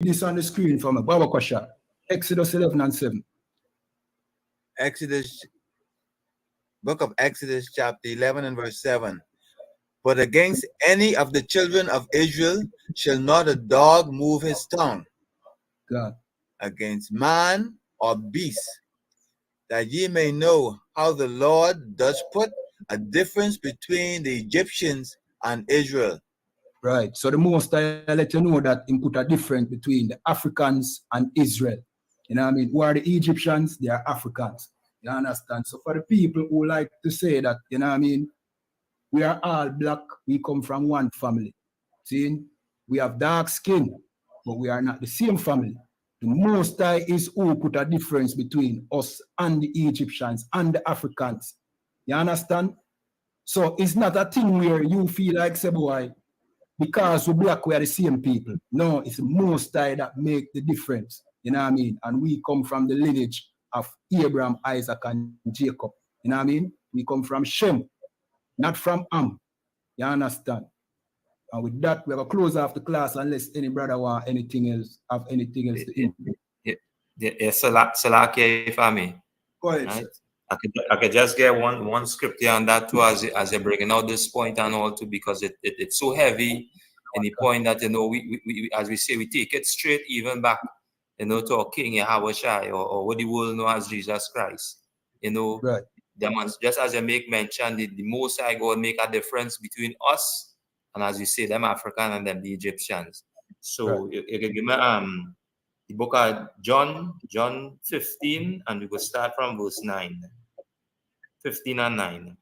this on the screen for me. BLACKWATCH. Exodus 11 and 7. Book of Exodus, chapter 11 and verse 7. But against any of the children of Israel shall not a dog move his tongue God. against man or beast, that ye may know how the Lord does put a difference between the Egyptians and Israel. Right. So the Most I let you know that he put a difference between the Africans and Israel. You know what I mean? Who are the Egyptians? They are Africans. You understand? So for the people who like to say that, you know what I mean, we are all black, we come from one family. See, we have dark skin, but we are not the same family. The Most High is who put a difference between us and the Egyptians and the Africans. You understand? So it's not a thing where you feel like, say, boy, because we black, we are the same people. No, it's the Most High that make the difference. You know what I mean? And we come from the lineage of Abraham, Isaac, and Jacob. You know what I mean? We come from Shem, not from Am. You understand? And with that, we have a close off the class unless any brother want anything else, have anything else to input. Salakia, if I may. Go ahead, Right? sir. I could just get one scripture on that too, as you're bringing out this point and all too, because it's so heavy in the point that, you know, we as we say, we take it straight even back, you know, to our King Yahweh or what the world know as Jesus Christ. You know, Right. Just as you make mention, the Most High God make a difference between us and, as you say, them African and them the Egyptians. So Right. you can give me the book of John 15, and we will start from verse 9. 15 and 9.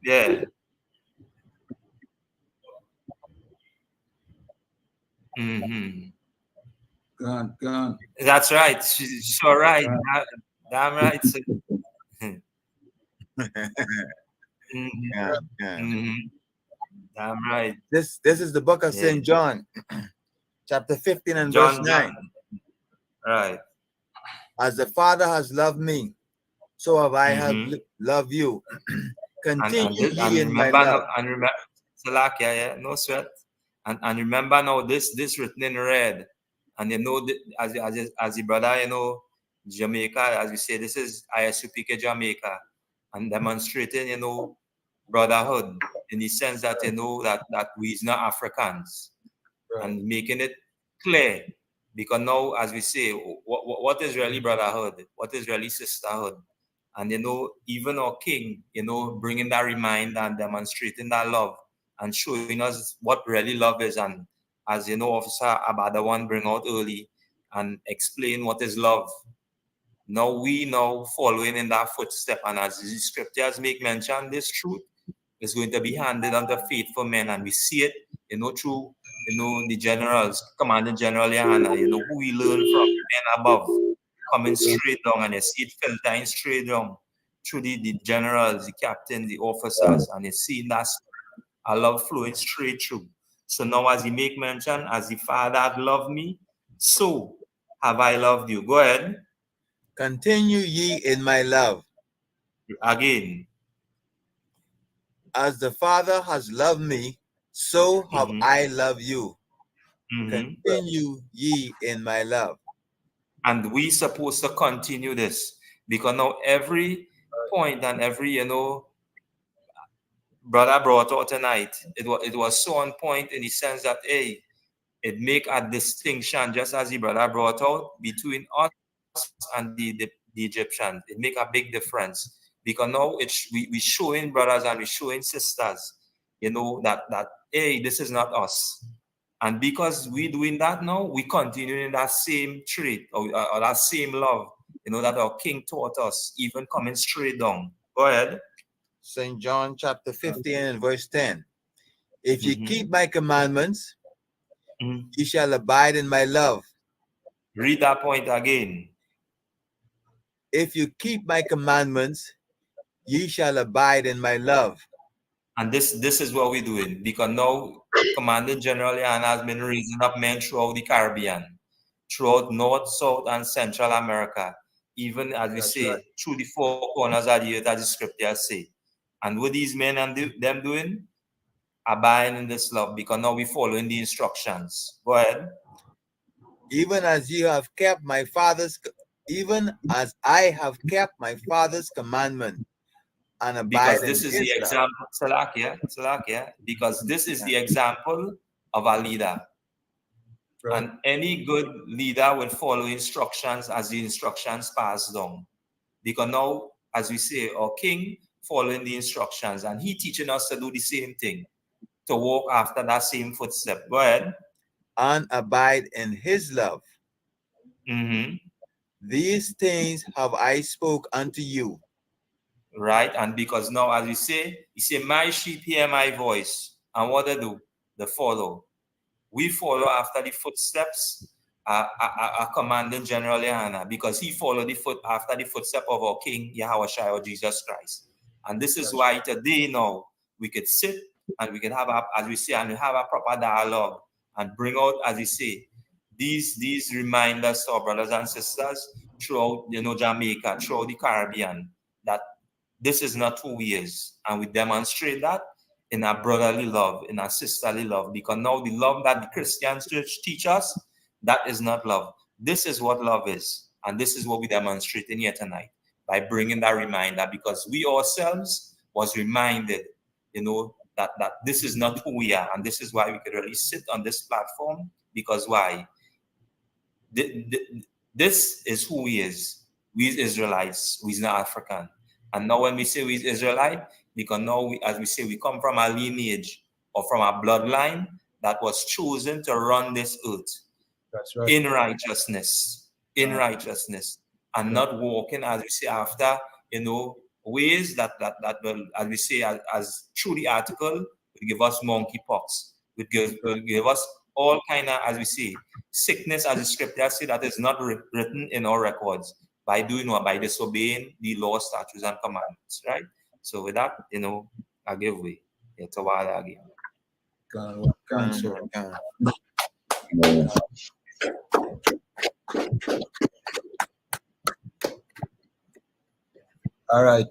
Yeah. Mm-hmm. Gone. That's right. She's all right. Damn right. Sir. Mm-hmm. Yeah, yeah. Mm-hmm. Damn right. This is the book of Yeah. St. John, chapter 15 and verse John. 9. Right. As the Father has loved me, so have I have Mm-hmm. loved you. And Continue and ye in my remember love. now, and remember, Salakia, yeah, no sweat. And remember now, this written in red, and you know, as the brother, you know, Jamaica, as we say, this is ISUPK Jamaica, and demonstrating, you know, brotherhood in the sense that, you know, that we is not Africans, Right. and making it clear, because now, as we say, what is really brotherhood? What is really sisterhood? And, you know, even our King, you know, bringing that reminder and demonstrating that love and showing us what really love is. And as you know, Officer Abadawan bring out early and explain what is love. Now we following in that footstep. And as the scriptures make mention, this truth is going to be handed unto faithful men. And we see it, you know, through, you know, the generals, Commanding General Yahanna, you know, who we learn from, men above, coming straight down, and you see it filtering straight down through the generals, the captains, the officers, and you see that a love flowing straight through. So now as he make mention, as the Father hath loved me, so have I loved you. Go ahead. Continue ye in my love. Again. As the Father has loved me, so have I loved you. Continue ye in my love. And we supposed to continue this, because now every point and every, you know, brother brought out tonight, it was so on point in the sense that, hey, it make a distinction, just as the brother brought out, between us and the Egyptians. It make a big difference, because now we showing brothers and we showing sisters, you know, that hey, this is not us. And because we doing that now, we continue in that same trait or that same love, you know, that our King taught us, even coming straight down. Go ahead. St. John chapter 15 and verse 10. If ye keep my commandments, ye shall abide in my love. Read that point again. If you keep my commandments, ye shall abide in my love. And this is what we're doing, because now Commanding General Yahanna has been raising up men throughout the Caribbean, throughout North, South, and Central America. even as we That's say, right. through the four corners of the earth, as the scriptures say. And what these men and them doing? Abiding in this love, because now we following the instructions. Go ahead. Even as you have kept my father's, even as I have kept my father's commandment and abide Because in this is the his love. example, Salakia, because this is the example of a leader. Right. And any good leader will follow instructions as the instructions pass down. Because now, as we say, our king following the instructions, and he teaching us to do the same thing, to walk after that same footstep. Go ahead. And abide in his love. Mm-hmm. These things have I spoke unto you. Right? And because now, as we say, he say, my sheep hear my voice. And what they do? They follow. We follow after the footsteps are commanding General YAHANNA, because he followed after the footstep of our King Yahweh Shai or Jesus Christ. And this is why today now we could sit and we can have as we say, and we have a proper dialogue and bring out, as we say, these reminders to our brothers and sisters throughout Jamaica, throughout the Caribbean, that this is not who he is. And we demonstrate that in our brotherly love, in our sisterly love, because now the love that the Christian church teach us, that is not love. This is what love is. And this is what we demonstrate in here tonight by bringing that reminder, because we ourselves was reminded, that this is not who we are. And this is why we could really sit on this platform, because why? This is who we is. We Israelites, we not African. And now when we say we Israelite, because now as we say, we come from a lineage or from a bloodline that was chosen to run this earth. That's right. In righteousness, and not walking, as we say, after ways that will, as we say, as through the article, will give us monkeypox, will give us all kind of, as we say, sickness, as the scripture say, that is not written in our records, by doing what? By disobeying the law, statutes, and commandments, right? So with that, I give way. It's a while again. All right.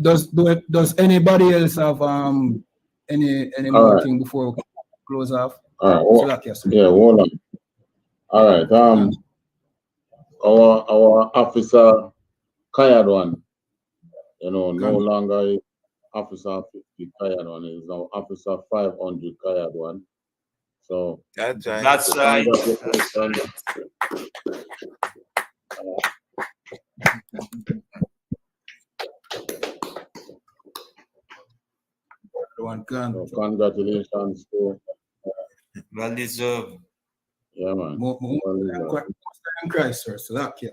Does anybody else have any more thing before we close off? All right. Yeah, hold on. All right. Our officer Kayadwan, no longer is officer 50 Kayadwan, is now officer 500 Kayadwan. So that's right. That's right. So congratulations to Well deserved. yeah, man. More in Christ, sir. So that, yeah.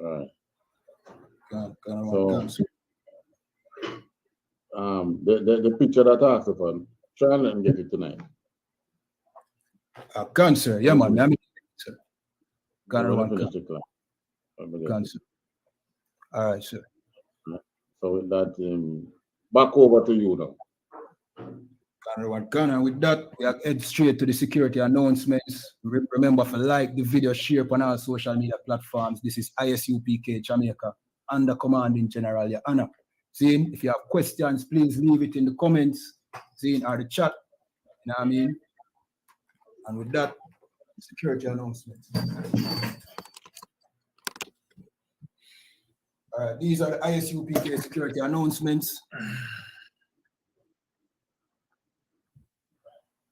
Right. So, the picture that I asked upon, try and let him get it tonight. Cancer, yeah, man. I mean, sir. Cancer. All right, sir. So with that, back over to you now. With that, we are head straight to the security announcements. Remember to like the video, share on our social media platforms. This is ISUPK Jamaica under commanding General YAHANNA. See, if you have questions, please leave it in the comments, or the chat. You know what I mean? And with that, security announcements. These are the ISUPK security announcements.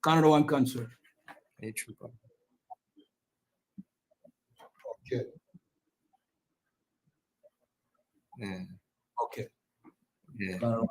Canada One concert. Okay. Yeah. Okay. Yeah. Canada